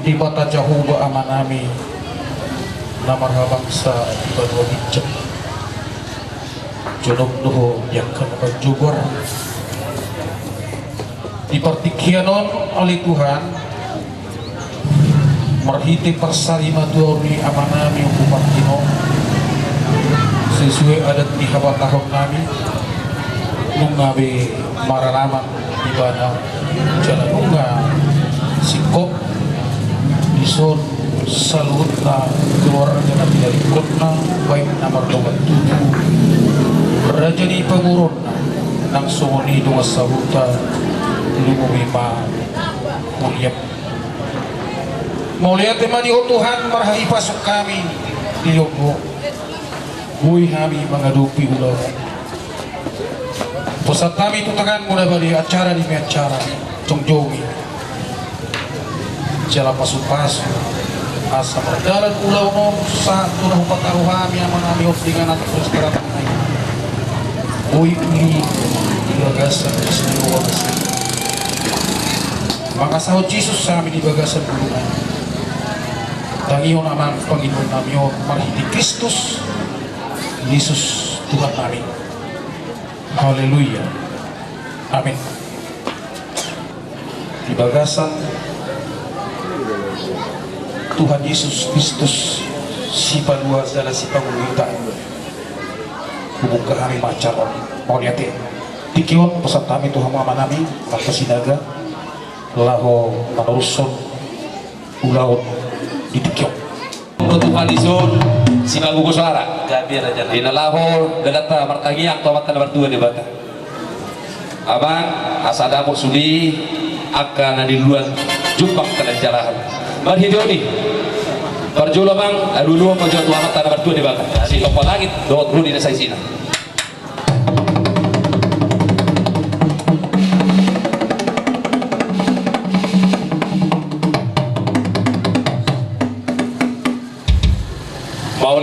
di mata jauh amanami namar bangsa di badwa bijak jodoh doho yang kena jugor di partikianon oleh Tuhan marhiti persarima tuori amanami hukuman kino sesuai adat di hawa tahun nami nungabe maranaman di bana jalan nunga sikop dison salutna keluarga nabi dari kotna baik namar dogat tubuh raja di pangurun nang songoni doa sahuta lumumima mulyap mau lihat temani oh Tuhan marhai pasuk kami di yogo bui kami mengadupi ulau pusat kami itu tangan mudah balik acara di acara congjongi jala pasu-pasu asa berjalan ulau nom satu lahu pataruh kami yang menami dengan anak terus keratan naik bui ini bagasan keseluruhan maka sahut Yesus kami di bagasan bulunan tangion aman panginun namio marhiti Kristus Yesus Tuhan kami. Haleluya. Amin. Di bagasan Tuhan Yesus Kristus si paluas dan si pangulutan hubung kami macaron mau lihat tikion pesan kami Tuhan mama nami maka sinaga laho manusun ulaut di tikion untuk Alison si magugo suara di nalaho dalata martagiak tomat na berdua di bata abang asada mo sudi akan nadiluan jumpang kana jalahan marhidoni perjulo bang adulu pajot amat na berdua di bata si topo langit dot rudi na sa isina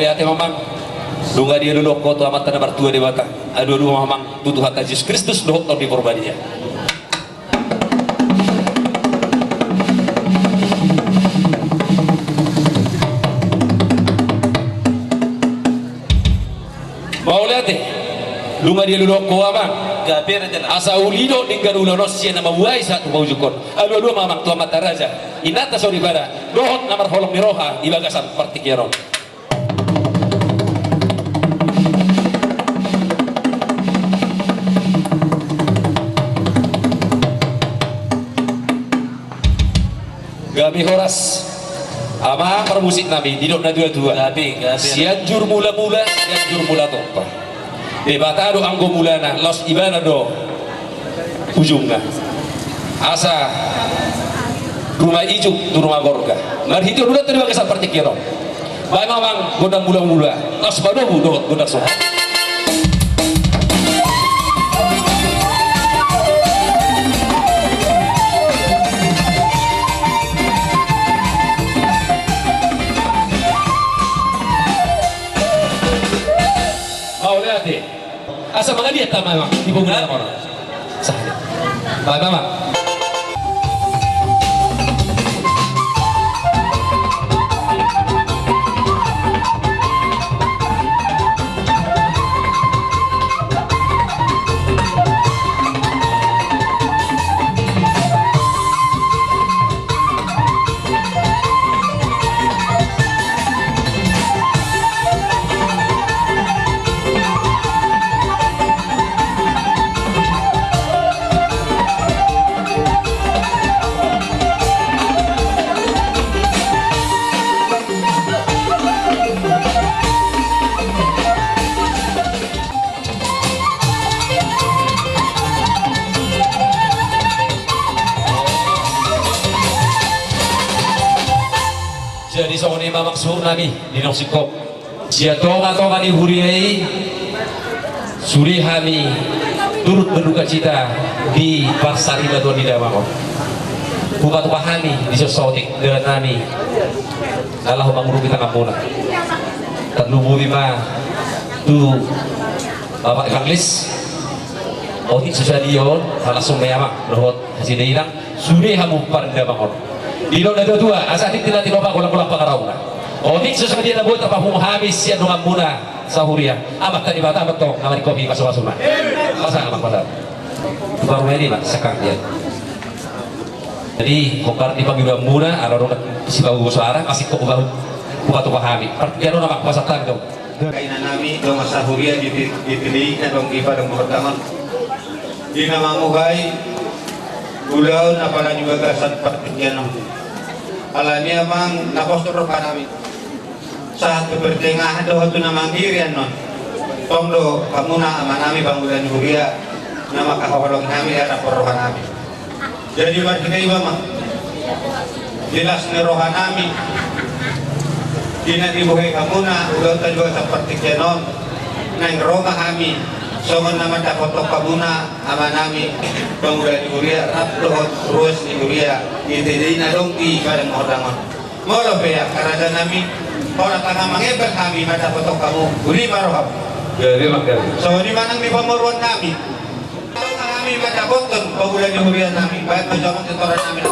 lihat memang dunga dia dulu kau tuh amat tanah bertua di bata aduh memang tuh Tuhan Yesus Kristus doh tau di perbadinya mau lihat deh dunga dia dulu kau amang asa ulido dengan ulonos siya nama buai satu bau jukon aduh memang tuh amat raja inata sorry pada doh namar holong miroha di bagasan partikiron Gabi horas ama permusik nabi didok na dua-dua sianjur mula-mula sianjur mula topa debata do anggo mulana los ibana do ujungna asa rumah ijuk tu rumah gorga marhito dulu terima kasih seperti kiro baik mamang godang mula-mula los badobu do godang soha asa mga dia tama mak di bunga na kono sahli baik mama jadi songoni maksud nami di nosikop sia tonga di huriai suri kami turut berduka cita di pasari batu di Damakon buka pahami di sesotik dengan nami Allah manguru kita kampuna terlubu bima tu bapak Kanglis otik susah dion langsung meyamak dohot hasil hilang suri hamu pada Damakon Dilo na dua asa di tinati loba kulang-kulang pangaraw na. O di sa dia na buat apa habis ya dengan muna sa huria. Amat tadi bata amat to ngamari kopi paso-paso na. Masa amat pasal. Baru ini Pak sekang dia. Jadi kokar di pagi muna araw si bago suara kasih ko ubah buka to pahami. Pertiano na makpasatan daw. Kainan namin dong sa huria ditili na dong iba dong pertama. Di namamuhay ulaw na pala juga gasat pertigian alanya mang nakostor pa namin sa kebertengahan do hatu na manggirian non tongdo kamu na ama nami bangunan huria na makahorong nami ada porohan nami jadi martika iba mah jelas ni rohan nami dina dibuhay kamu na ulaw ta juga seperti kenon nang roma kami songon naman dakotok kamu na ama nami bangunan huria rap dohot ruas ni huria itidi na dong di kadang ordangon molo ya karena nami orang tengah mengebel kami pada foto kamu uli marohab Jadi makanya. so di mana di pemeruan kami kami pada foto bangunan huria nami baik menjawab setoran nami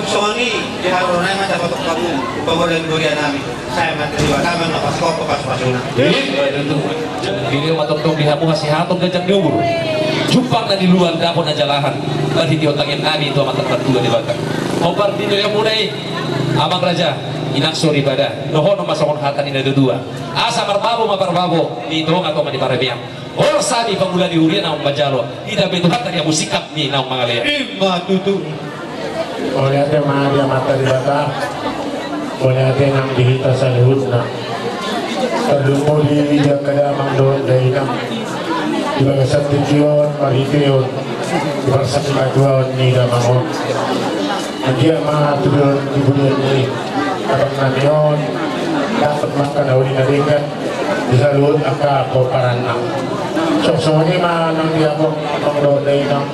Sony di harunay mata foto kamu pemuda Huria nami saya mati di kami napas kopo pas pasuna Ini matotong dihamu kasih hatong gajang diubur. Jupang na di luar dapon na jalahan. Bagi diotangin nami itu amat tempat dua di batang. Kopar di yang mulai amang raja inakso ibadah. Noho no masakon hatan ina dua. Asa marbabo maparbabo di dong atau di parabiang. Orsa di pangula di Huria naung bajalo. Ida betul hatan yang musikap ni naung mangalaya. Ima tutu boleh ada dia mata di bata boleh ada yang dihita sa lihut na terlumul di dia kada mangdoon dari nam di bagasat tikiyon maritiyon di bagasat maduaon ni damangon dia matulun di bulan ni abang namiyon dapat makan awin na ringan di sa lihut aka ko paranak so ini manang dia mo mangdoon dari nam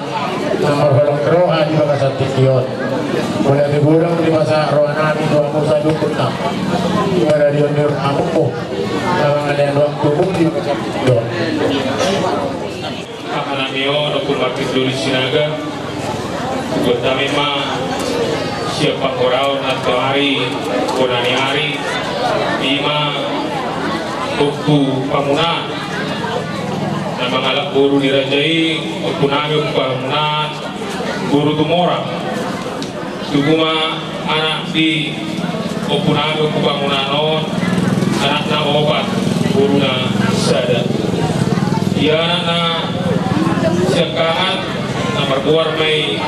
nomor balong roha di bagasat tikiyon boleh dibulang di masa roha namin doang mo sa lukot na para di onir amok po na mga doang tubog di bagasat tikiyon Akanamio no kumakit dulu sinaga kota memang siapa korau na hari konani hari lima buku pamuna na mangalak guru dirajai kunami pamuna guru tumora tuguma anak di opunami pamuna non anak na obat guru na sada ya na siangkangan nomor keluar may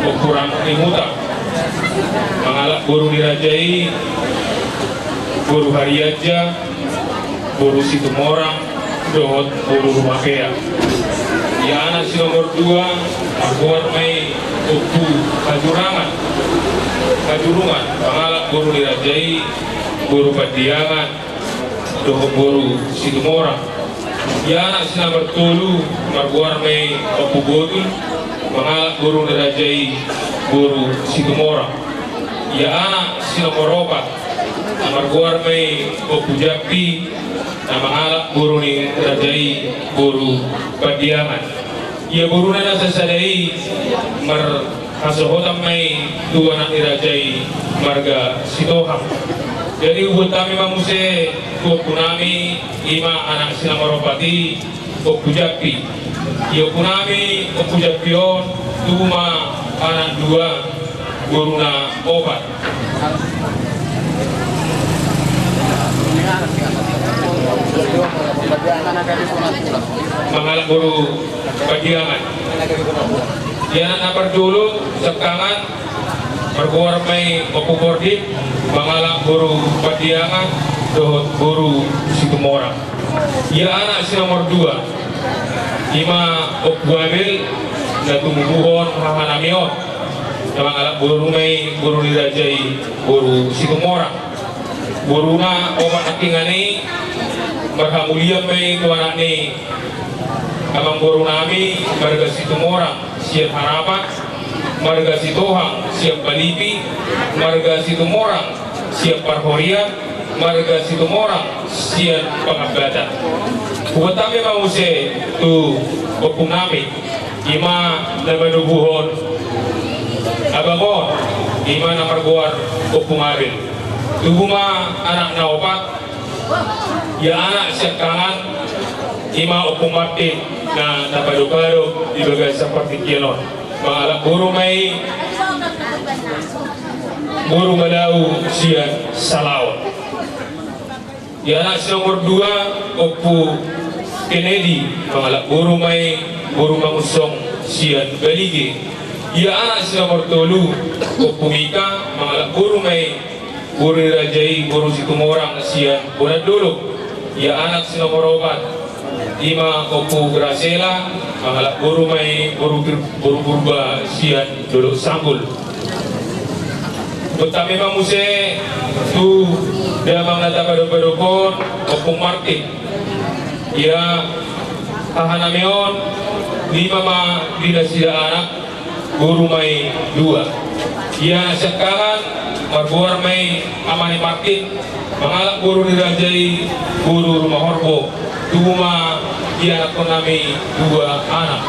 ukuran limuta mengalak guru dirajai guru hariaja guru situmorang dohot guru rumah kea ya anak si nomor 2 keluar may uku kajurungan mengalak guru dirajai guru padiangan dohot guru situmorang ya anak sina bertulu marguar may opugotun mengalak guru dirajai guru situmora ya anak sina morobat amarguar may Opujapi na mangalak guru ni Rajai guru Padiangan. Ia guru na nasa sadai mar hasohotam may dua na Rajai marga Sitohang. Jadi buat kami mamuse kunami ima anak sinamaropati Opujapi. Ia kunami Opujapion tuma anak dua guru na obat. Mangalak guru Padiangan. Dia nak dulu sekangan berkuar may Opubordip mangalak guru Padiangan dohot guru Situmorang. Ia anak si nomor 2 ima Opguamil na tumubuhon hahanamion na mangalak guru may guru Nirajai guru Situmorang. Guru na obat nakingani marhamulia may tuanak ni amang guru nami marga Situmorang siap harapan, marga Sitohang siap Balipi, marga Situmorang siap Parhoria, marga Situmorang siap Pangabata. Buat kami mause tu opung nami ima na manubuhon abangon ima na marguar opung abil. Tuguma anak na opat ya anak siap kangan ima opung mati na napadukado di bagai seperti kianon. Mengalak guru may guru Malau sian Salawat. Ya anak si nomor 2 Opu Kennedy mengalak guru may guru Mangusong sian Balige. Ya anak si nomor 3 Opu Mika mengalak guru may guru Rajai guru Situmorang sian Bonadolo. Ya anak si nomor 4 ima Opu Gracela mangalak guru may guru Purba sian Duluk Sambul. Betami mamuse tu damang natapadopadopon Opung Martin. Ya hahanamion 5 ma dinasida anak guru may 2. Ya sekarang marbuar may Amani Martin mangalak guru Nirajai guru Rumah Horbo. Tuma ia anak nami 2 anak.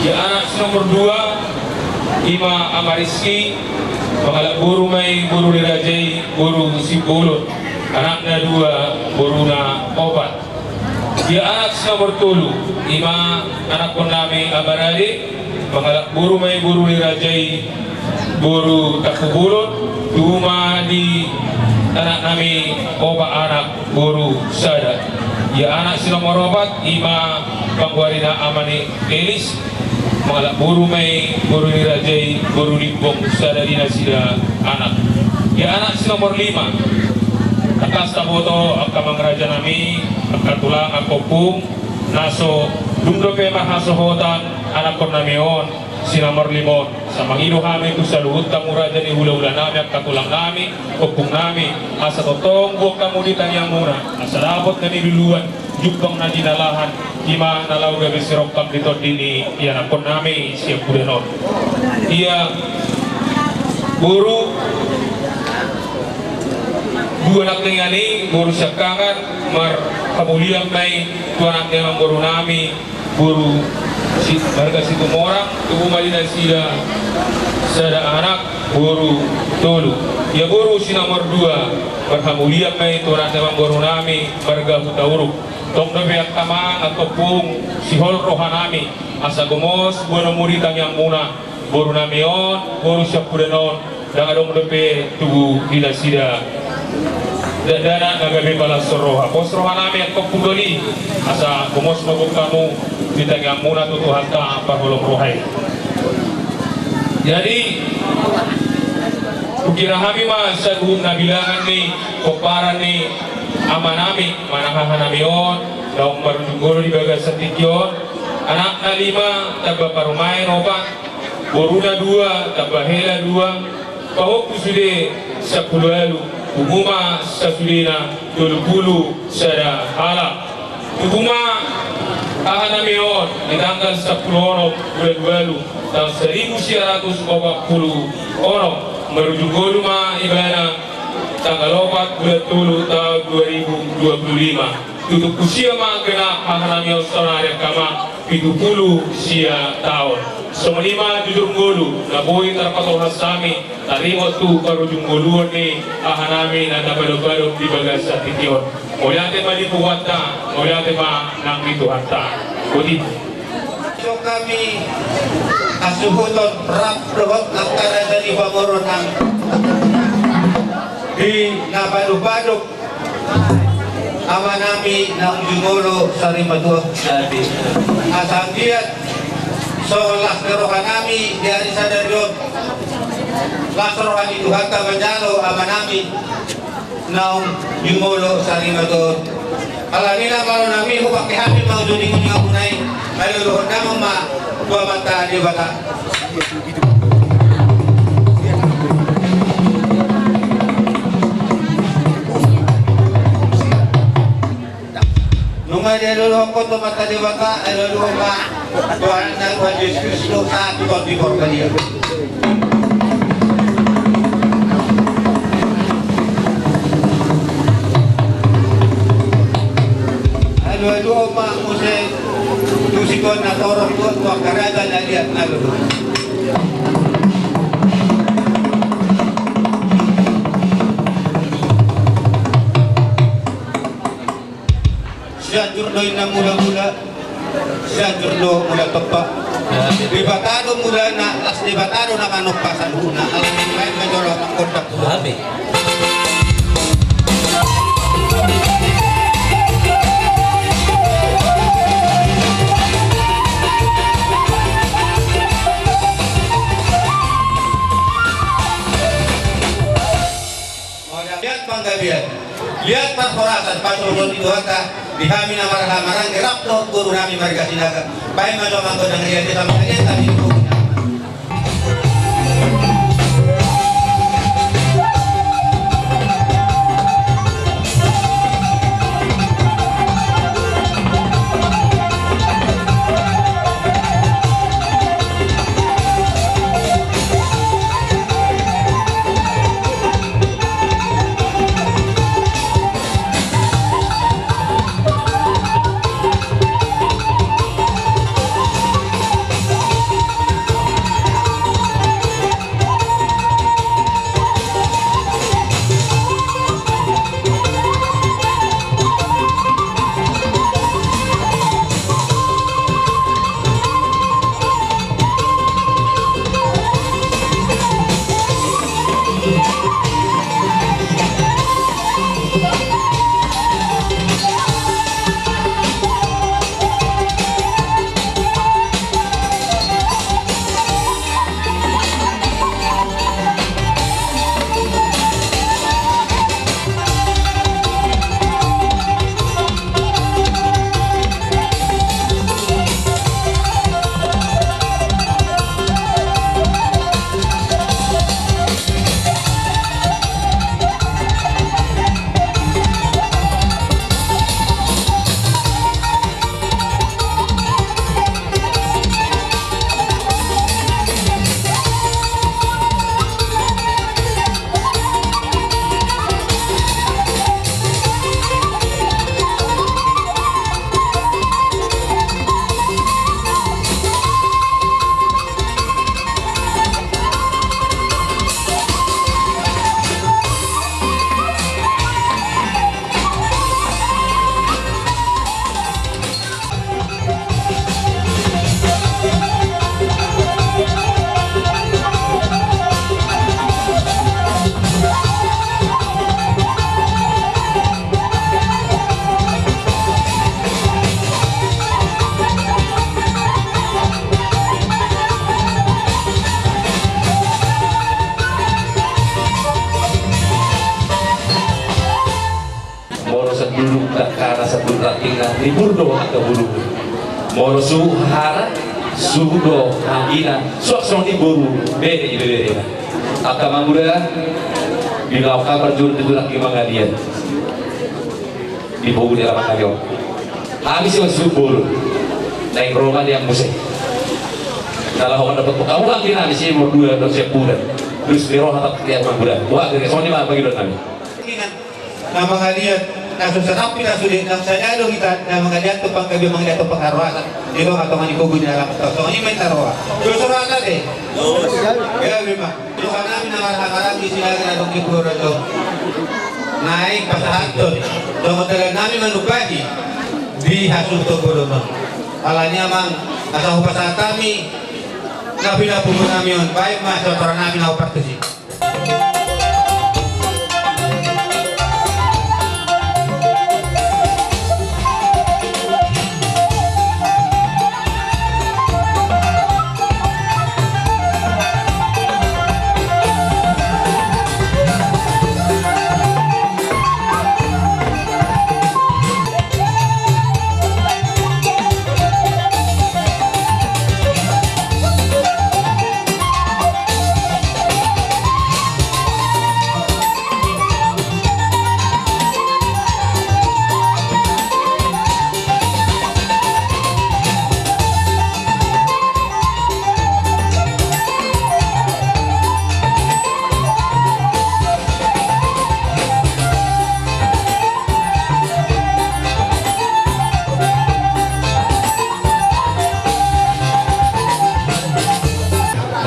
Ya anak nomor 2 ima Amariski mangalak guru may guru Nirajai guru Sipulun. Anaknya 2 guru na obat. Ya anak nomor 3 ima anak nami Abarade mangalak guru may guru Nirajai guru Takubulun. Tuma di anak nami obat anak guru Sada. Ya anak si nomor 4 ima Pangwarina Amani Elis mengalak guru may guru Nirajai guru Limbong Sadadina sida anak. Ya anak si nomor 5 akas taboto akamang raja nami akatulang akopung naso dumdope mahasohotan anak kornamion si nomor 5 sa mangido kami ku sa luhut tamu raja ni hula-hula nami akatulang nami opung nami asa totong buok kamu ditanyang muna asa labot na niluluan jubang na dinalahan ima nalaw gabi sirok kam dito dini iyan akon nami siya kudenon iya guru 2 anak ngani guru syakangan mar kamulian may tuanak ng guru nami guru marga Situmorang tubuh malina sida sada anak guru Tolu. Ya guru si nomor 2 berhamulian may tuanak ng guru nami marga Hutauruk. Tong nabi at tamang at topung si hol rohanami asa gumos bueno muritang yang muna guru nami on guru siya kudenon dangadong nabi tubuh ila sida dana nagabi pala soroha posroha nami at kopudoli asa gumos mabuk kamu ditanyang muna tutuhan ta pahulong rohay. Jadi ukirahami ma sa duhum na bilangan ni koparan ni ama nami manahahanamion daong marunggolo di bagas sa tikyon anak na 5 taba parumayan opat guru na 2 taba hela 2 pahok kusude sa pulualu umuma sa sulina dulupulu sada hala umuma ahanamion di tanggal 10 bulan 2 tahun 1940 merujuk goluma ibana tanggal 4 bulan Tulu tahun 2025 tutup usia mangkena hahanami Australia kama 70 sia tahun semelima jujur ngolu na boy tarapatol hasami tarimo tu karujung ngolu ni hahanami na tabalo-balo di bagas sa titiyon mulyate malipuwata mulyate ma nang bituhata kudit. So kami asuhuton rap robot antara dari Bangoro ng di nabalubadok ama nami ng Jumolo sa Rimaduo asanggiat so laskerohan nami di hari sadaryon laskerohan itu hata manjalo ama nami ng Jumolo sa Rimaduo alamina kalau nami hubak kihami mau duning-duning ako na maluluhod naman dua mata di bata nung ay luluhod ko dua mata di bata ay luluhod ka Tuhan ng Tuhan Yesus Kristo sa ato di Borgalia luluhod ma musay tusikon na torong tuwa tuwa karada na liat na luluhod siya jurnoy na mula-mula siya jurno mula topa dibatado mula na las dibatado na kanok pasan huna alam yung lain na jolo ang kontak Sabi. lihat panggabian lihat perforatan pasurun itu hata dihami na marang-marang irapto guru nami marga sinaga baik majomang ko ng riyan kita makalian kami ito Liburdo haka bulu moro suhara sudo angina sok iburu bere aka mangura bila kabar jur ditulak di mangalian di bau di lapangan yo habis yo subur naik roman yang musik kalau dapat kamu lagi nanti sih mau 2 dosen bulan terus biro hatap tiap bulan wah dari soalnya mah bagi kami na mga liyan na susarap pinasuli ng sayalo kita na mga liyan to pang gabi mga liyan to pang arwasan dito nga itong anikugo niya lang ito so may tarwa susurasan eh kaya lima yung namin na marami sila na itong kipuro to naik pasahan to so matagal namin manubahi di hasul to gulo nun alanya mang asa hupasahan kami na pinapugo namin yun baik mas so tara namin ako partisi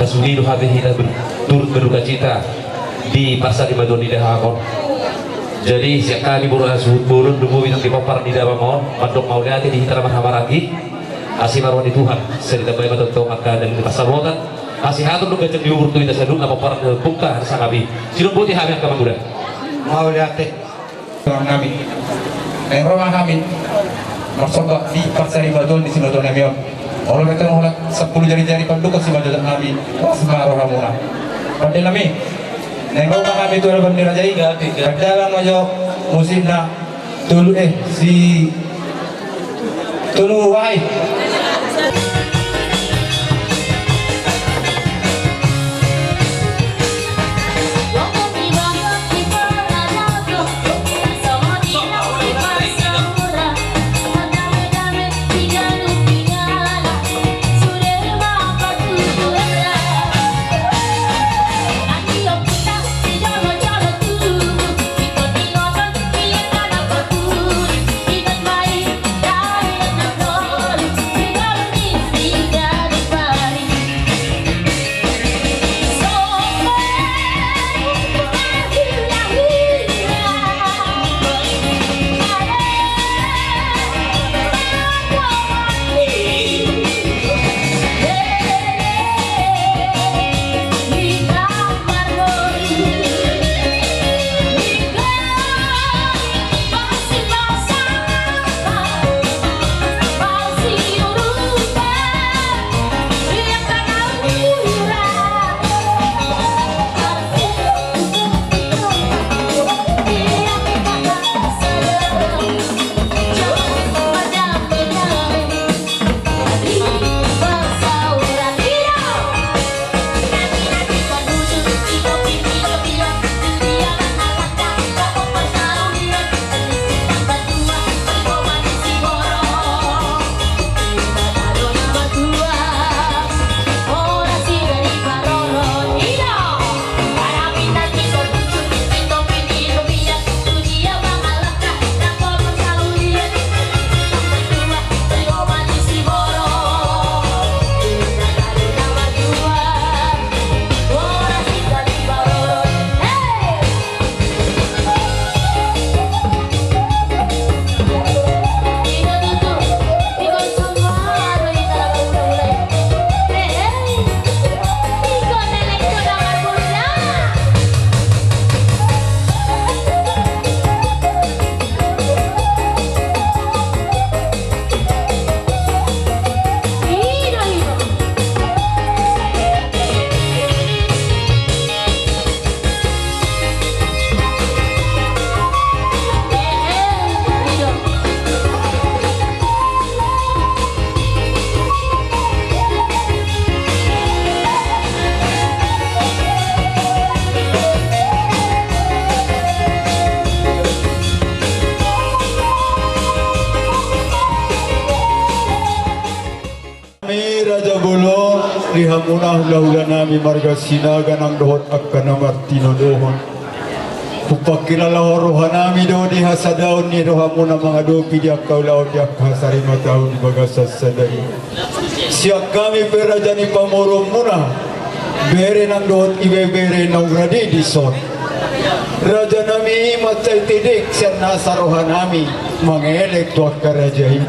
Masunidu hati kita turut berduka cita di pasar di Madoni Dahakon. Jadi siap kali burun dulu itu dipopar di dalam mohon mandok mau lihat di hitara mahamarati asih marwani Tuhan serta bayi betul maka dari pasar botan asih hatun lu gajah diubur tu kita sedung apa popar buka sangabi silung putih hamil kamu muda mau lihat Orang kami, rumah kami, maksudnya di pasar Madoni di Madoni Mion. Orang kata orang 10 jari-jari pendukung si Madoni kami, semarah ramuna. Padahal kami, rumah kami itu ada bendera jadi, padahal majo musim na tulu si tulu wai. Kami Raja Bolo lihamunah laulanami marga sinaga ng dohot akan martino dohon. Upakilala rohanami do di hasadaon ni rohamuna mga dopi di akaw laon di akasari mataon di bagasas sadari. Siyak kami peraja ni pamurong muna, bere ng dohot ibebere ng gradi di son. Raja nami matay tidik siya nasa rohanami, mga elektuak karajay.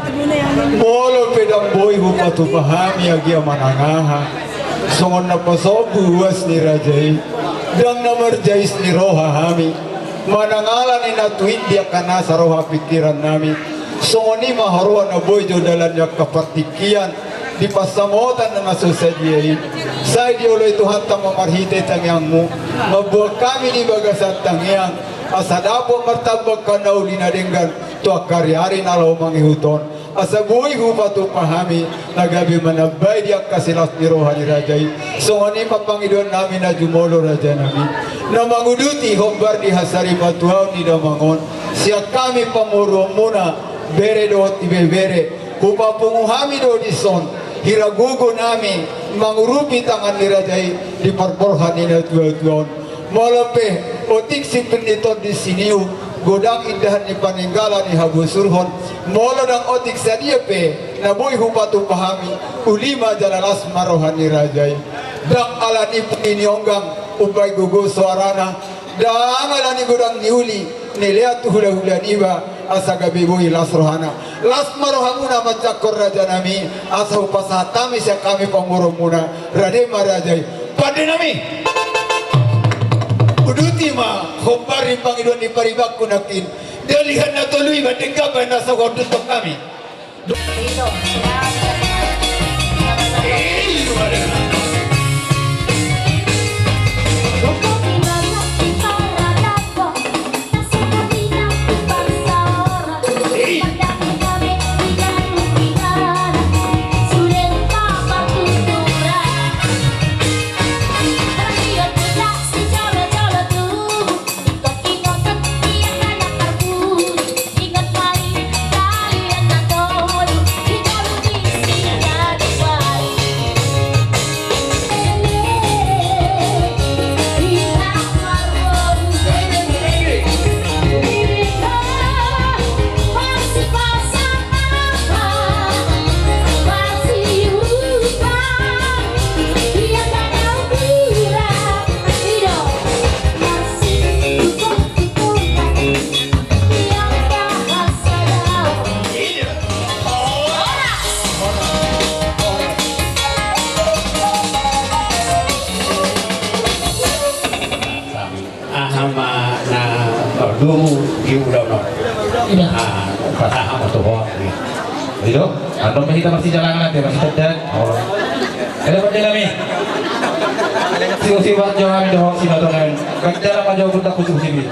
Molo pedang boy hupatupahami agya manangaha. Songon na pasobu huwas ni rajay. Dang namarjais ni roha hami. Manangalan ni natuin dia kana sa roha pikiran nami. Songon ni maharuan na boy jodalan niya kapartikian. Di pasamotan na masusadyain. Sa dioloy Tuhan ta mamarhite tangyang mo. Mabuha kami di bagasat tangyang. Asa dapo martabag kanaw linadenggan. Tuwa karyari na law mangihuton. Asa buhay hupatu pahami. Nagabi manabay diyak kasilas ni roha ni rajay. So ngani mapangidon namin na jumolo raja namin. Na manguduti hombar di hasari matuhaw ni damangon. Siya kami pamuro muna. Bere doot ibebere. Hupapunguhami do di son. Hiragugo nami mangurupi tangan ni rajay di parborhan ni natuan. Malape otik sipin ito di siniu godang indahan ni paninggalan ni habusurhon. Molo ng otik sa pe nabuy hupatu pahami ulima jalalas marohan ni rajay. Dang ala ni pinionggang upay gugo suarana. Dang ala ni godang niuli nilihat hula-hula niba asa gabi buhi las rohana. Las marohamuna macakor raja nami asa upasatami siya kami pamurumuna rade marajay. Pade nami uduti ma hompari pangidon ni paribak kunakin. Dalihan na tuloy matinggapan na sa wadutok kami. Itu, kalau kita masih jalan nanti masih terjadi. Ada apa kami? Siapa jawab doang si batongan. Kerja apa jawab kita khusus sini.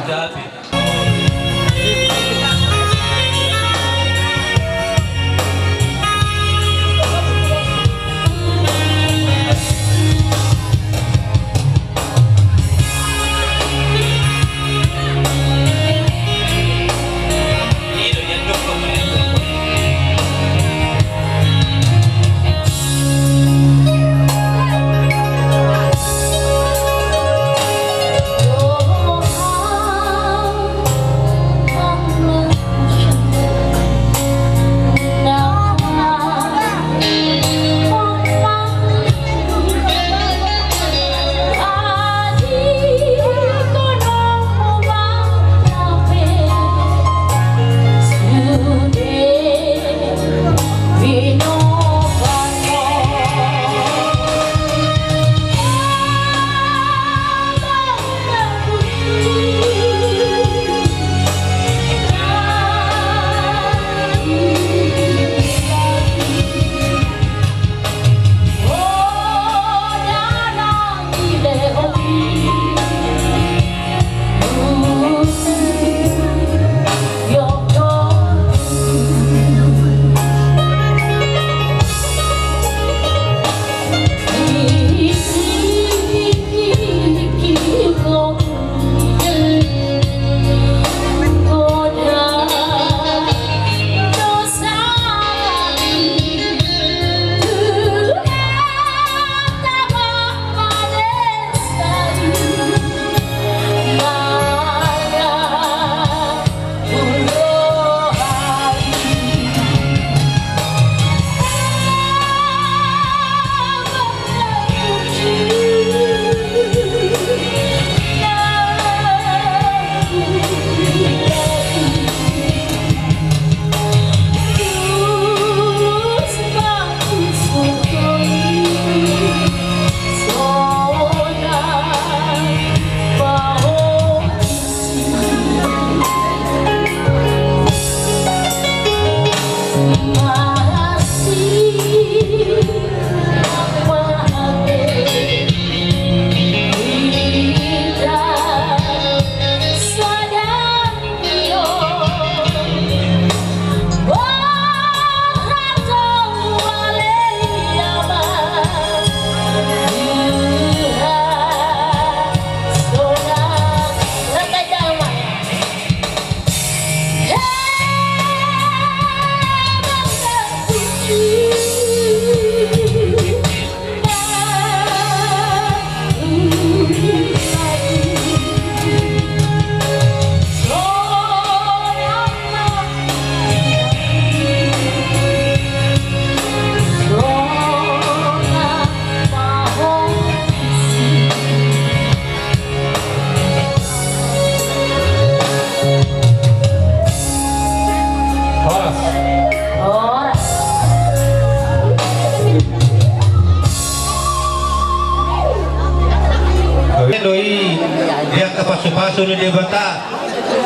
pasu-pasu ni debata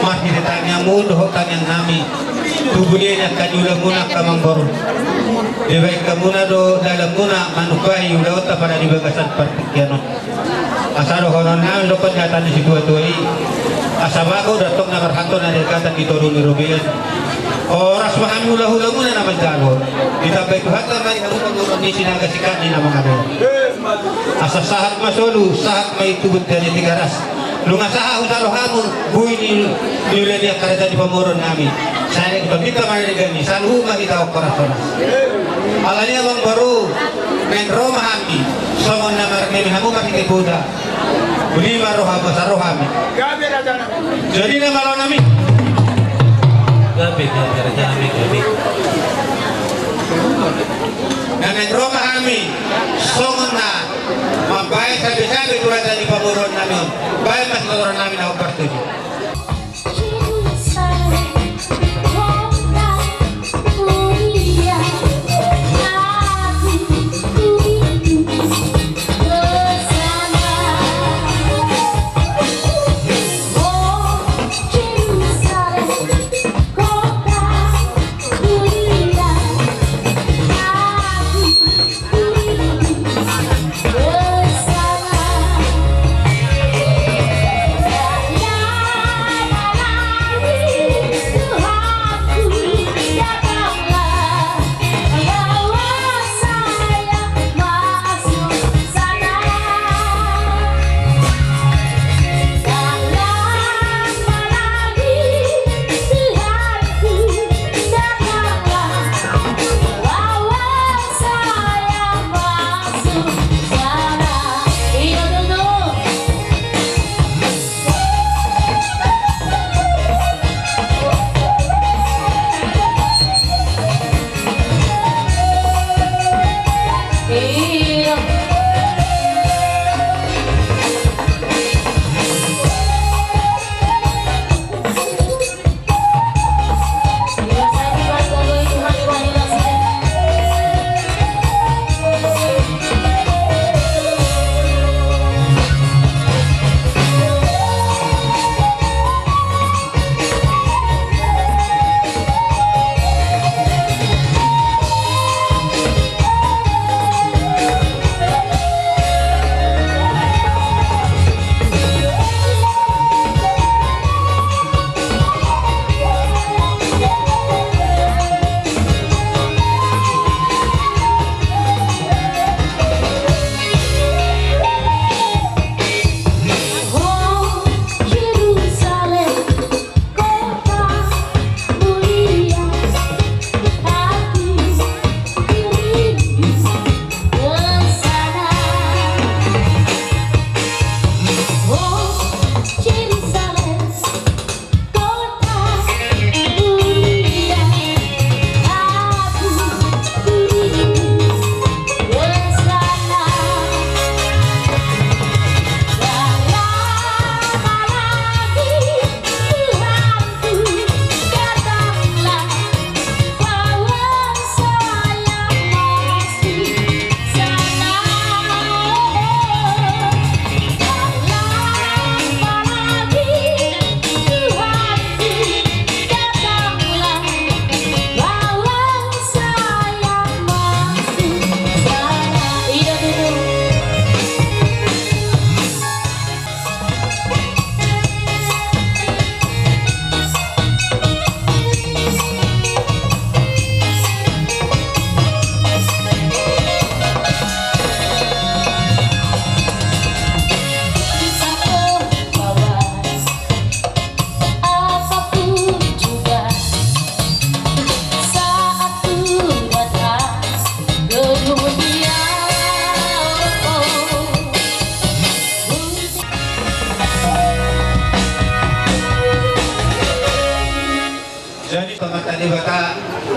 masih ditanya mudah tanya nami tubuhnya kajulah muna kamang baru debaik kamuna do dalam muna manukai udah otak pada di bagasan partikiano asal honon nami lokot nyata di situ tuai asabako datok na karhanto na dekatan di torun ni Rubian oras mahami hula-hula muna naman jalo kita baik hata mari kamu pagurun ni sinagasikan ni namang ado asa sahat masolu sahat may tubod dari tigaras lunga saha usalo hamun buhay ni nila niya karita di pamuron namin saya ito kita marinig ni saluma kita o korasonas alanya bang baru men Roma hami somon na marmemi hamu makikay Buddha uli maroha masarohami jadi na malaw namin gabi na men Roma hami somon na mabay sabi-sabi tulad na di pamuron namin bayan mas loroon namin ako partujo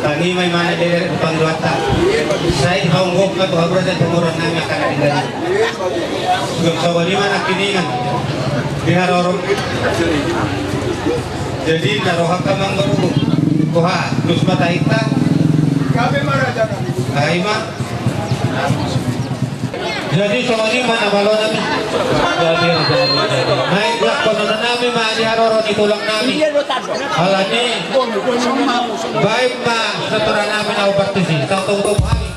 Tani may mana dari pangduata. Saya dibanggok na tuhabra sa tumuran namin akan tinggal. Gam sa wali man ang kiningan. Dinarorong. Jadi naroha ka mang baru. Kuha, dus matahita. Kami maraja na. Ay ma. Jadi sa wali man amalo namin. Naik blak kono na moron itulang namin. Alani, baik pa sa tura namin ako partisi. Sa tutup hari.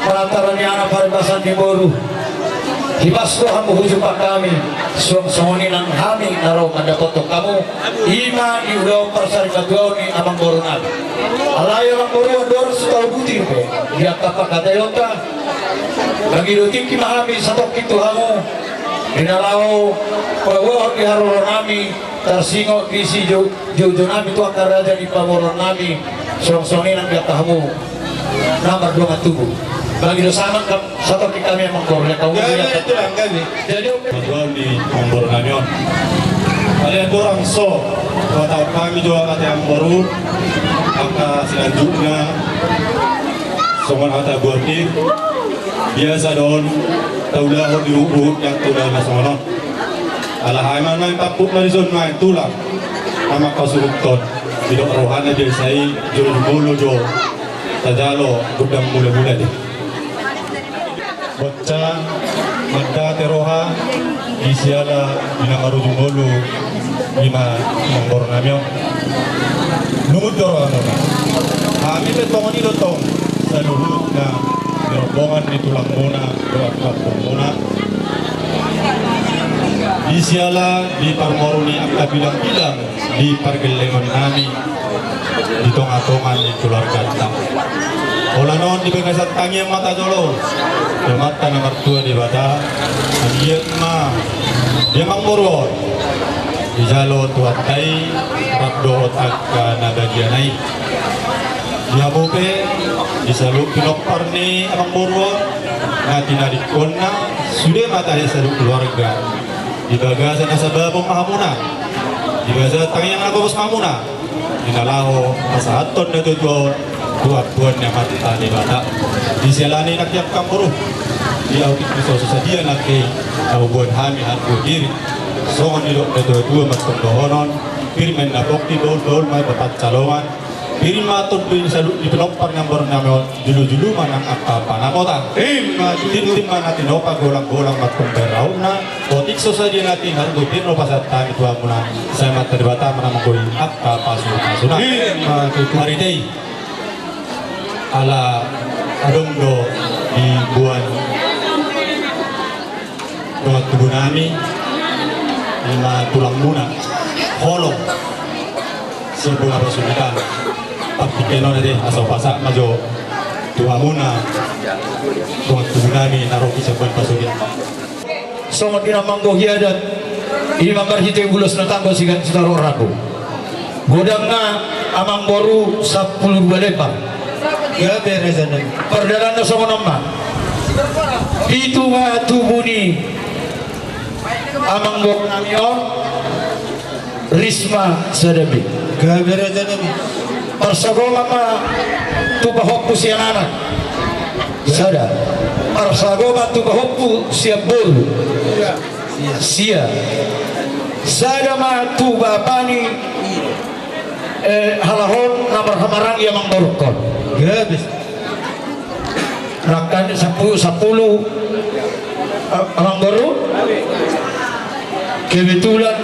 Perantaranya paribasan di Boru. Hibasto kamu hujumpa kami. Suang-suangin ang kami naraw mandakoto kamu. Ima di udaw persari katuaw ni Amang Boru nabi. Alayo ang Boru andor sutaw butir pe. Dia kapakatayota. Bagi duting kimahami sa tokit tuhamu. Dinalaw pawawag di haruron nami. Tersingot di si Jojo nami tuang karaja di pamoron nami. Suang-suangin ang gatahamu. Nomor 2 tubuh. Bagi dosa satu kami yang mengkornya kamu Itu lang kami. jadi Tuan di Ambor Namion. Kalian orang so, kalau kami juga kata yang baru, maka selanjutnya soman kata bordi biasa don taulah di urut yang tulah nasional. Alah mana yang tapuk dari zona yang tulah, nama kau surut tidak rohana biasai jauh bulu jauh, tajalo gudang mula-mula deh. Bocah Magda Teroha Isiala Binamaru Jungolu Lima Manggor Namyo Numut Doro kami betong ini dotong seluruh na rombongan di tulang muna doa muna Isiala di Parmoruni Akta bilang-bilang di Pargelengon nami di tonga-tongan di keluarga kita. Ola non di bagasan tangi yang mata jolo, mata nomor 2 di bata, dia ma, dia mangboror, di jalo tuat tai, rakdo otak naga dia naik, dia bope, di salu pinok parni mangboror, nanti nadi kona, sudah mata dia salu keluarga, di bagasan asababong mahamuna, di bagasan tangi yang nagobos mahamuna, di nalaho pasahaton na tutuan. Buat yang mati tadi bata diselani nak tiap kampuru dia ukit bisa sadia nanti kau buat kami harus diri songon nilo dua matong dohonon pirmen na bokti dol may batat calongan pirma tutuin salut di pelompar ngambor namon julu manang apa panakota tim mana tinopa golang matong berauna botik sosaji natin harus pirno pasatan itu amuna saya mat terbata menamukoi apa pasuna hari day ala adongdo di buan dengan tubuh nami lima tulang muna holong sebelum pasukan tapi kenon deh asal pasak majo tulang muna dengan tubuh nami naroki sebelum pasukan Songot dinamang gohia dan imam berhiti bulus na tanggo sigan sitaro raku godang na amang boru 12 lepar Ya beresan. perdalan na sama nama itu nga tubuni amang boru namion Risma Sadabi Ya beresan ini. persagoma ma tupahokku siang anak sada persagoma tupahokku siap bolu sia sada ma tubapani halahon namar hamarang yang mangborokon Ya bis. rakan 10 amang boru kebetulan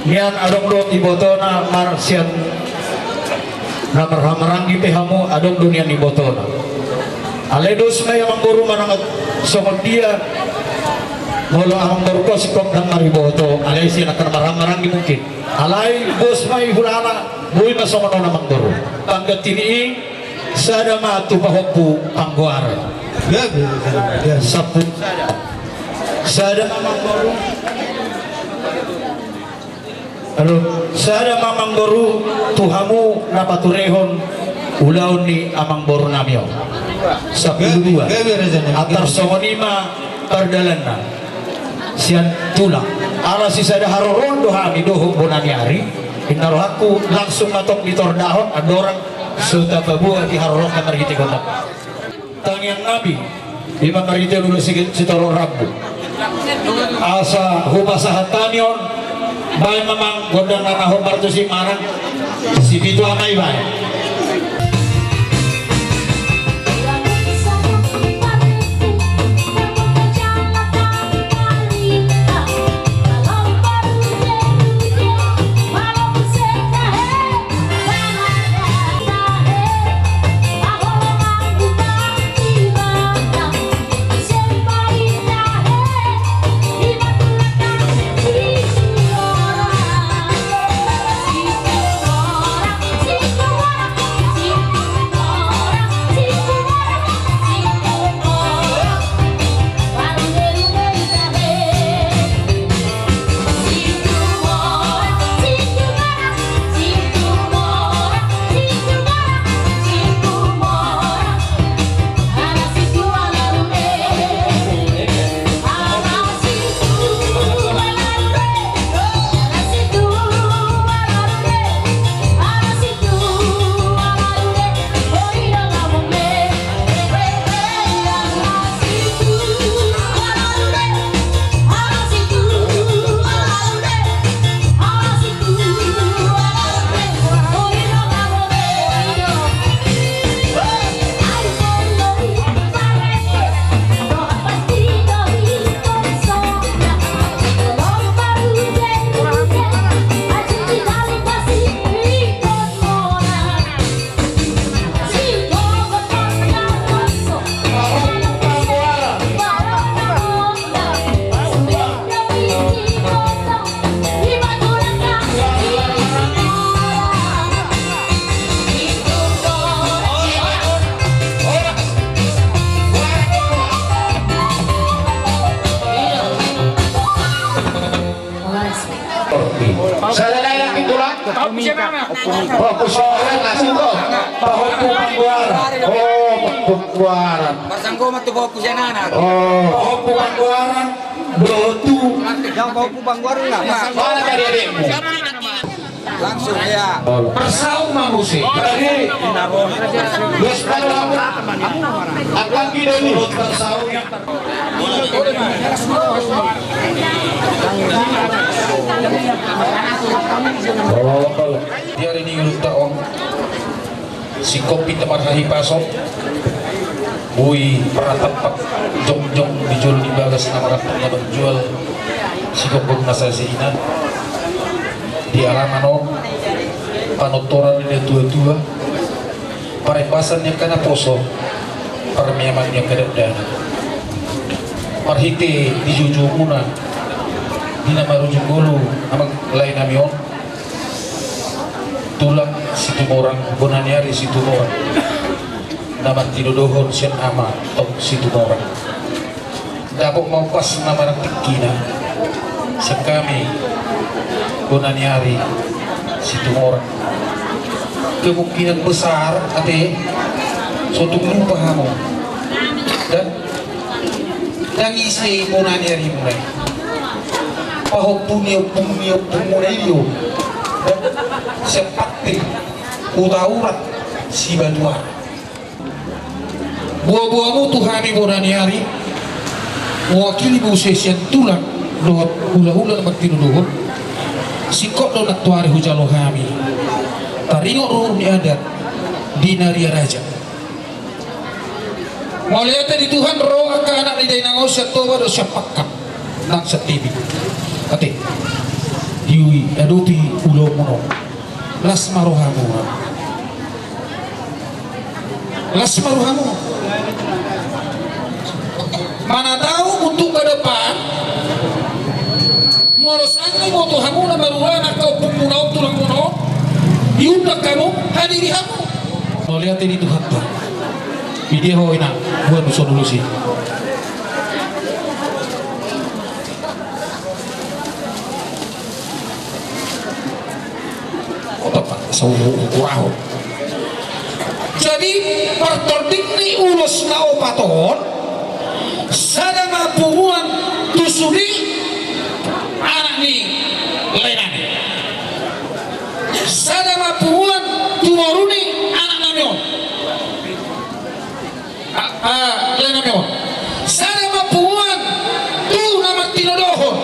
nian adong do ibotona marsian namar hamarang di pehamu adong dunia ibotona aledos may amang boru manangat songot dia molo amang boru ko sikop nang mariboto alay siya nakarmarang mungkin alay bos may hulana buhay masongot namang boru panggat tiniing sada matu pahokpu pangguara Ya beresan. Ya sapun sada amang boru sada mamang boru tuhamu napaturehon ulaon ni amang boru namyo 12 Ya beresan. antar songonima perdalan na sian tulang ala si sada haroron doha dohong bonaniari inarohaku langsung matok di tordahon adorang suta babua di haroron kamar hiti kontak tangiang nabi imam marite dulu si toro rabu asa hubasahan tanion bay mamang godang nanahon barto si marang si bitu amay bay Saya layak itulah. Fokus nasi itu. Pahokku pangguaran. Oh, pangguaran. Pasangko matukoku siya na. Oh, pahokku pangguaran. Dotu. Yang pahokku pangguaran lah. Mana dari adikmu? Langsung ya. Persau mamusi. Tadi. Los kalau akan lagi dari Dia hari ini urut taong si kopi tempat hari pasok bui pernah tempat jong-jong dijual di bagas nama rapatnya menjual si kokong nasa zina di alaman om panotoran dia tua-tua parepasannya karena poso permiamannya kedadana parhite di jujumuna di nama rujung golu nama lain namion tulang situ orang bonaniari situ orang nama tidodohon sian ama tong situ orang dapok mau pas nama rakikina sekami bonaniari situ orang kemungkinan besar ate suatu lupa kamu dan isi bonaniari mulai pahok punio mulai dia seperti utaurat si banua buah-buahmu Tuhani bonaniari mewakili busesian tulang dohot hula-hula tempat tinuduhun sikok donat tuari hujalo kami taringok ruhun di adat di naria raja mau lihat di Tuhan roh ke anak di dainangau setoba do syapakam nang setibi ate Yui aduti ulo mono las marohamu mana tahu untuk ke depan morosangi moto hamu na maruana kau pumunau tulang mono diundak kamu hadiri hamu mau lihat ini Tuhan Tuhan video hoina buat nusa dulu sih kurang. Jadi pertordik ni ulus na opaton sada mapunguan tusuri anak ni lenani sada mapunguan tumoruni anak namion lenamion sada mapunguan tu nama tinodohon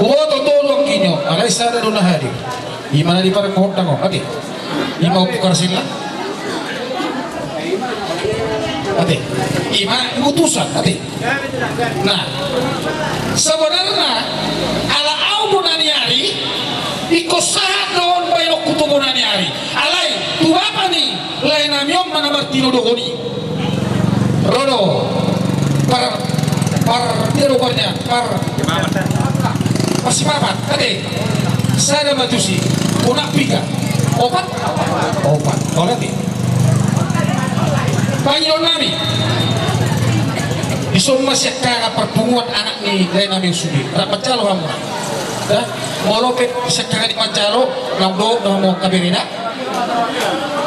buat tolong kinyo alay sada do hadir gimana di parang mohon tango ati ima upukar sila ati ima utusan ati nah sebenarnya ala au bonaniari ikosahat doon bayok kutu bonaniari alay tuwapa ni lain namyong mana martino dohoni rodo par tiruparnya par pasimapat ati sada majusi unak piga opat oleh ti panggil nami isomma sekara pertemuan anak ni lain nami sudi rapat calo hamu dah molopet sekara di pancalo nang do nang kabirina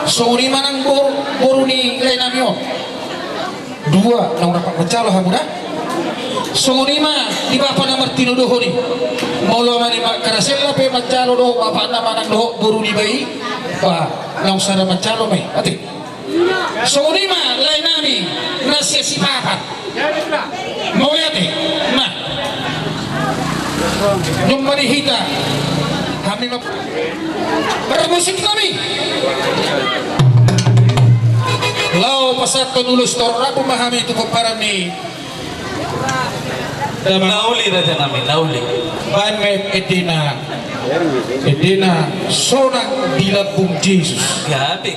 so ni manang boru ni lain nami dua nang rapat pacalo hamu dah sungurima di bapa nama tinuduh ni maulo mani karasela pe macalo do bapa nama nang do buru ni bayi pa nang sada macalo mai ati sungurima lain nami nasi sipapat mau lihat nah nyumbari hita kami bermusik kami lau pasat penulus toraku memahami itu keparan ni nauli raja nami nauli Banmet Edina sonang dilabung Yesus gabi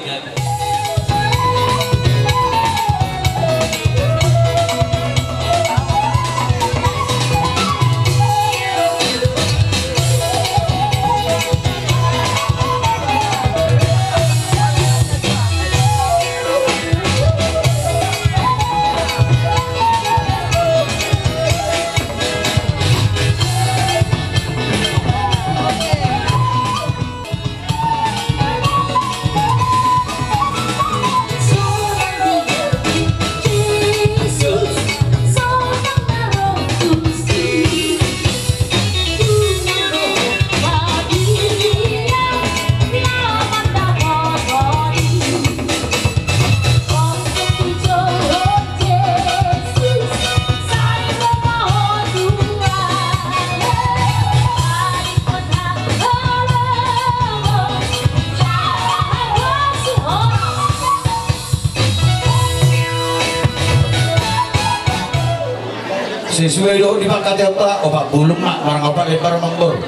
sesuai do di makati otak opak bulung mak marang opak lebar mangbor.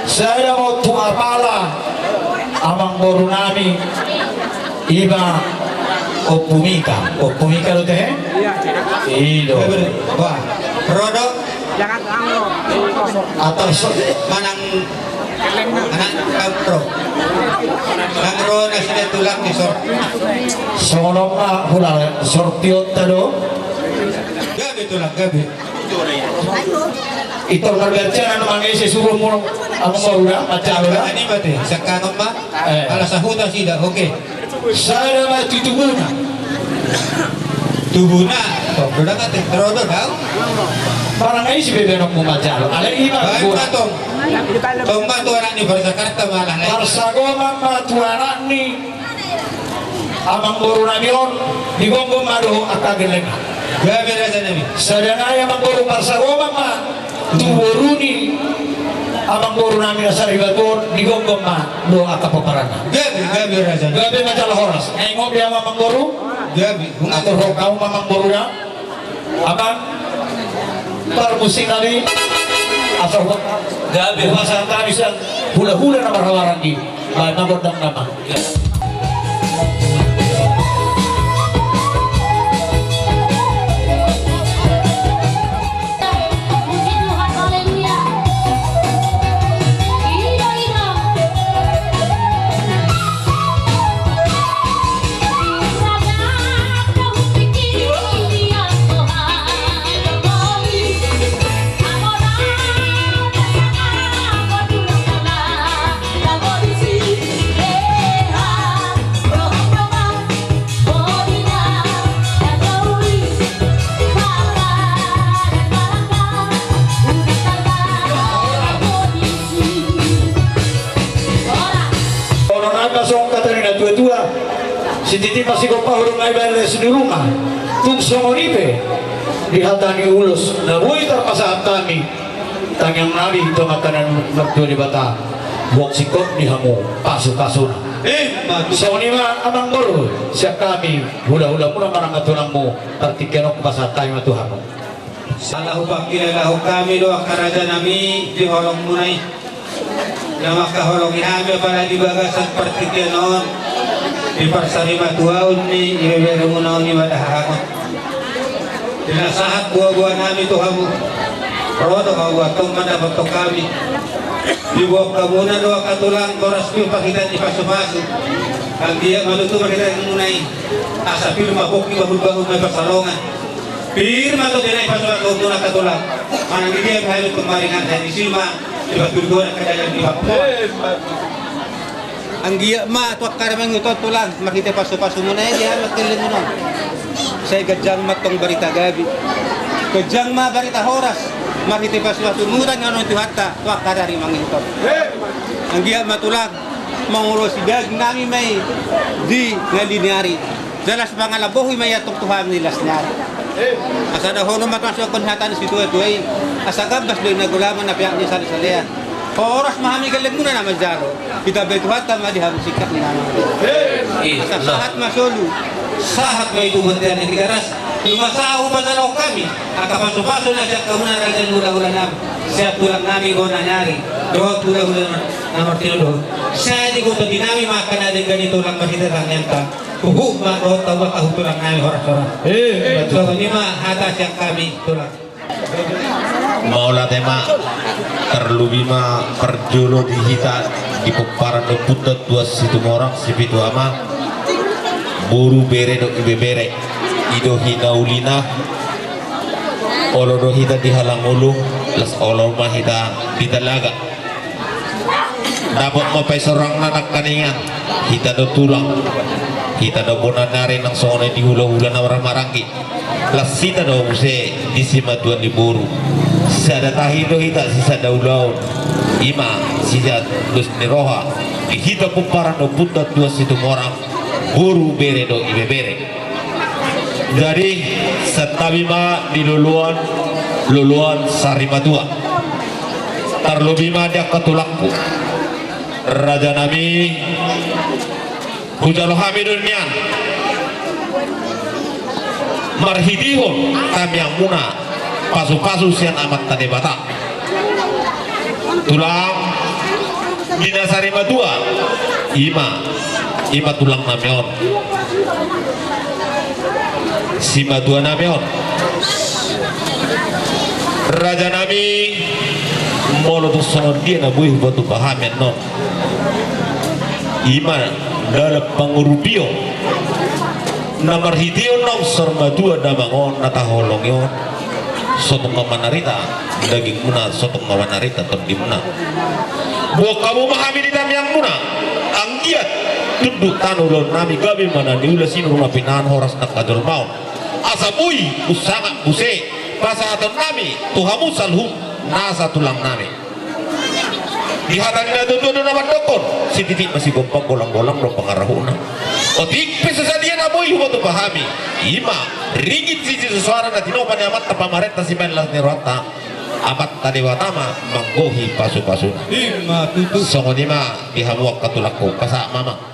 Saya mau tua pala amang boru nami iba opumika lo teh ido Wah, Rodo atas manang anak kampro. Nangro na sila tulak ni sor. sono ma hula sortiot tado Gabi tulak gabi. itu kerja anu mangai sesuruh mo amang boru na macam Ani ba te? Sa kanon ba? Ala sa huta sida. Okay. saya mah tutubuna Tubuh na. Rodo ka te. Rodo daw. parang ay si bebe nang mumajalo alay iba Baik matong. Tong matu anak ni Jakarta malah lain. Parsagoma matuanan ni amang boru namion di gonggo mado akageleng Gabi raja nabi. sadanaya amang boru parsagoma ma tuboruni amang boru nami nasaribaton di gonggo ma do akapaparana Gabi raja. gabe majalah horas ngengok dia amang boru Gabi. atau rokau amang borunya amang parmusik nabi asal gabe bahasa kami san hula-hula nama rawaran di nama bodang nama Puji Tuhan, haleluya. Iro. Sadar kau pikir dia Tuhan Jokowi. Amora dasana berdurang kala polisi. Roh-rohan Bodina Jokowi. orang naga song katarina tua-tua si titi masih kopa hurung ay bales di rumah tung songonipe dihatani ulus na buhay terpasahan kami tangyang nabi ito makanan nagtua di bata buwak sikot di hamu pasu-pasu sonima amang bolu siya kami hula-hula muna marang atunang mo partikianok pasahan tayo matuhan mo Salahu pakilalahu kami doa karaja nami di holong munai. Nama kaholong ihame para di bagasan partikianon di parsari matuaun ni ibebere munaon ni madahakot. Dinasahat buah-buah nami Tuhamu. Rodo kau buat tong mendapat kami. Di bawah kamunan doa katulang koras pi pakitan di pasu-pasu. Ang dia malutu pakitan munai. Asa firma bukti bahul-bahul may pasalongan. Firma to dinay pasu-pasu doa katulang. Manang dia hayot kemaringan dari silma. Ibatul na kadalang di Papua. Ang giya ma tuwak karamang ito tulang makita paso-paso mo na yan matilin mo nun. Say gadyang matong barita gabi. Gadyang ma barita horas makita paso-paso murang ano ito hata tuwak kadari mang ito. Ang giya matulang manguros dag nami may di ngalinyari. Dalas pangalaboy may atong tuham nilas nyari. Asa na hono matmasok kon hatan si tuwa-tuwa asa gabas doy nagulaman na piyak ni sali-salian. Oras mahami galing muna naman jaro. Kita betuhat tama di habis sikat ni naman. Asa sahat masulu. Sahat may dumuntian ni tigaras. Lumasaho pa na kami. Akapaso-paso na siya kamunan ng hula-hula namin. Siya tulang namin ko nanyari. Doon hula-hula na martinulo. Siya di ko ito dinami makana din ganito lang makita lang ka. Puhu makro tawa kahutulang namin horas-horas. So ini mah atas yang kami tulang. Maula tema terlebih ma perjolo dihita di peparan do putat dua situ orang sipitu ama buru bere do ibe bere ido hina ulina olo do hita dihalang ulu las olo ma hita ditalaga dapat mapai seorang anak kaningan hita do tulang hita do bonanare nang sone di hula-hula na marang-marangki las sita do muse di simatuan di buru sada tahido hita sisa daulau ima sisa dus niroha hita pumparan do putat dua situ orang buru bere do ibe bere jadi setabima di luluan sarimatua terlebih dia ketulakku raja nami hujalo hamidun nian marhidihun kami yang muna pasu-pasu sian amat tadi bata tulang dinasari madua ima tulang namion si madua namion raja nami molo tu sama dia na buih batu pahamen non ima dalam pangurupio namar hidio nom serma dua damangon nataholong yon sotong kamanarita daging muna sotong kamanarita di muna buat kamu memahami di dalam yang muna anggiat duduk tanulon nami gabi mana diulasin rumah pinaan horas nak kadol mau asabui usangat buse pasaton nami tuhamu salhu nasa tulang nami dihatan na tutudo naman dokon si titik masih gompang golang-golang lo pengarahuna otik pesasadian aboy huwag pahami ima ringit si sesuara na tinopan ni amat tapamareta si menlas ni rata amat tadiwatama manggohi pasu-pasu Ima tutu. songonima dihamuak katulako kasa mama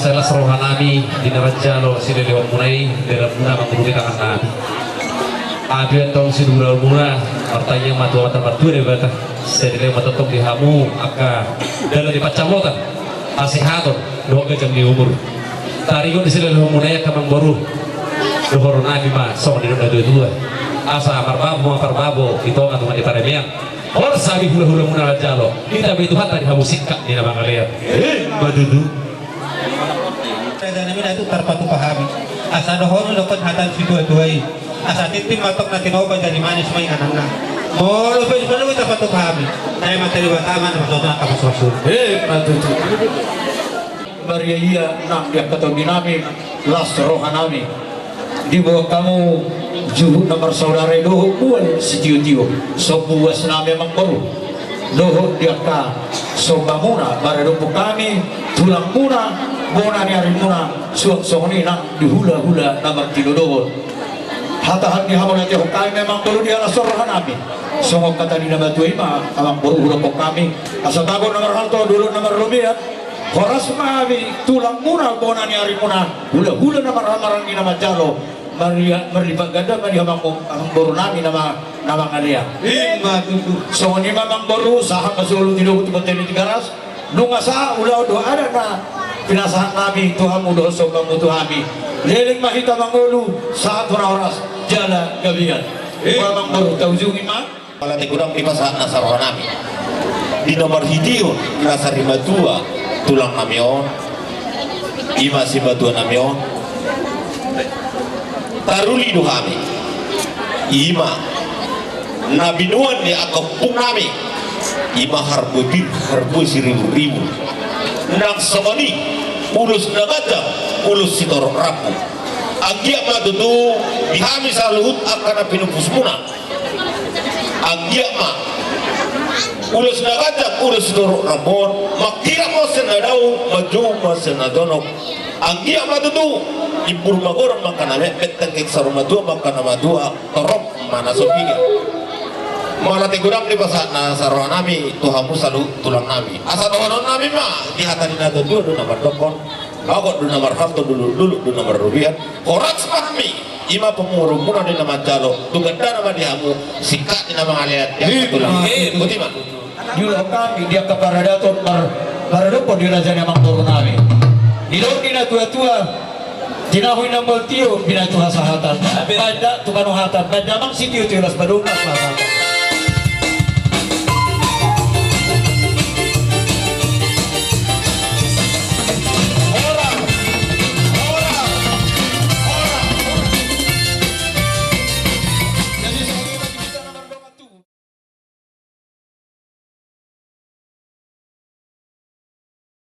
masalah rohanami di Narajalo sini lewat mulai dalam muna menguruti tangan nabi aduan tahun sidura muna artanya matua mata matua deh bata sedih mata top dihamu aka dalam dipacamota asihaton dua jam di umur tarigo di sini lewat mulai kamang baru dohor nabi mah sok di dunia dua asa marbabo itu nggak cuma di paremian orang sabi hula muna Narajalo kita begitu hata dihamu sikap di nama kalian badudu Dan namin itu terpatu pahami. Asa dohon dokon hatan si dua-duai. Asa titim matok na tinoba dari manis may anak na. Molo pa juga lu terpatu pahami. Saya materi wataman maksudnya kapas rasul. Matutu. Maria iya nak dia kata dinami las rohanami. Di bawah kamu juhud nomor saudara doho buan setiu-tiu. So buas nami memang baru. Doho dia ka so bamuna baredo kami tulang muna bona ni ari muna suak soni nak dihula-hula nama tidodohon. Hatahan di hamon aja kami memang baru dia las rohanami. Songok kata di nama tuima amang baru hula kami. Asa tago nomor halto dulu nomor lumiat. Horas mawi tulang muna bona ni ari muna hula-hula nama ramaran di nama jalo. Maria ganda mari hamang baru nami nama ngalia. Ima tutu. So ni mamang baru saham masulu tidak betul betul di garas. Nunga sa ulah doa ada na pinasahan kami Tuhan mudah so kamu Tuhami. Leling mahita mangulu saat orang jala gabian. Mamang baru taujung ima. Kalau tegurang di pasahan nasarwa nami di nomor hidio nasari madua tulang namion ima si madua namion taruli duhami ima nabinuan ni akapung nami ima harbu seribu nang somoni ulus nagaja ulus sitorong rapu agia madudu dihami saluhut akan pinupus muna agia ma ulus nagaja ulus sitorong rabon makira mo senadau maju mo senadonok agia madudu impur magor makaname petang kek saruma dua makana madua torop mana sopiga malah tegurang di pasat na sarwa nami tuhamu salu tulang nami asa dohonon nami mah di hatani na dua do nomor dokon bagot do nomor harto dulu do nomor rupiah korats pahami ima pemurung muna di nama jalo tuganda nama dihamu sikat di nama ngaliat yang tulang butima Jual kami dia ke paradaton paradopon di raja yang turun nami. Di daun dina tua-tua jinahui nambol tio bina tuha sahatan. Pada tukanu hatan. Pada mang si tio tiras badungas sahatan.